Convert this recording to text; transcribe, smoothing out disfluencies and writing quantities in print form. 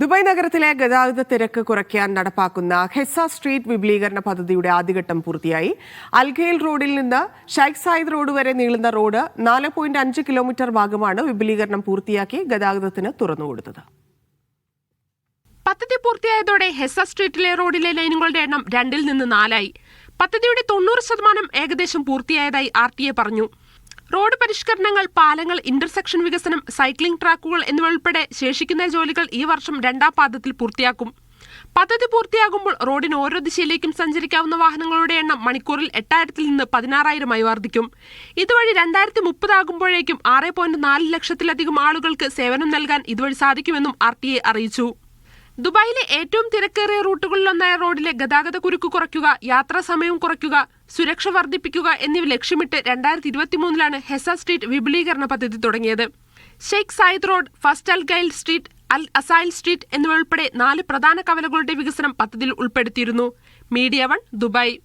Dubai നഗരത്തിലെ ഗതാഗത തിരക്ക് കുറയ്ക്കാൻ നടപ്പാക്കുന്ന ഹെസ്സ സ്ട്രീറ്റ് വിപുലീകരണ പദ്ധതിയുടെ ആദ്യഘട്ടം പൂർത്തിയായി. അൽഖയിൽ റോഡിൽ നിന്ന് ഷൈഖ് സായിദ് റോഡ് വരെ നീളുന്ന റോഡ് 4.5 കിലോമീറ്റർ ഭാഗമാണ് വിപുലീകരണം പൂർത്തിയാക്കി ഗതാഗതത്തിന് തുറന്നുകൊടുത്തത്. പദ്ധതി പൂർത്തിയായതോടെ ഹെസ്സ സ്ട്രീറ്റിലെ റോഡിലെ ലൈനുകളുടെ എണ്ണം 2-ൽ നിന്ന് 4 ആയി. പദ്ധതിയുടെ 90% ഏകദേശം പൂർത്തിയായതായി RTA പറഞ്ഞു. റോഡ് പരിഷ്കരണങ്ങൾ, പാലങ്ങൾ, ഇന്റർസെക്ഷൻ വികസനം, സൈക്ലിംഗ് ട്രാക്കുകൾ എന്നിവ ഉൾപ്പെടെ ശേഷിക്കുന്ന ജോലികൾ ഈ വർഷം 2ാം പാദത്തിൽ പൂർത്തിയാക്കും. പദ്ധതി പൂർത്തിയാകുമ്പോൾ റോഡിന് ഓരോ ദിശയിലേക്കും സഞ്ചരിക്കാവുന്ന വാഹനങ്ങളുടെ എണ്ണം മണിക്കൂറിൽ 8000-ൽ നിന്ന് 16,000-ആയി വർദ്ധിക്കും. ഇതുവഴി 2030 ആകുമ്പോഴേക്കും 6.4 ലക്ഷത്തിലധികം ആളുകൾക്ക് സേവനം നൽകാൻ ഇതുവഴി സാധിക്കുമെന്നും RTA അറിയിച്ചു. ദുബായിലെ ഏറ്റവും തിരക്കേറിയ റൂട്ടുകളിലൊന്നായ റോഡിലെ ഗതാഗത കുരുക്ക് കുറയ്ക്കുക, യാത്രാ സമയം കുറയ്ക്കുക, സുരക്ഷ വർദ്ധിപ്പിക്കുക എന്നിവ ലക്ഷ്യമിട്ട് 2023-ലാണ് ഹെസ്സ സ്ട്രീറ്റ് വിപുലീകരണ പദ്ധതി തുടങ്ങിയത്. Sheikh Zayed road, first Al Khail street, Al Asayel street എന്നിവ ഉൾപ്പെടെ 4 പ്രധാന കവലകളുടെ വികസനം പദ്ധതിയിൽ ഉൾപ്പെടുത്തിയിരുന്നു. Media 1, Dubai.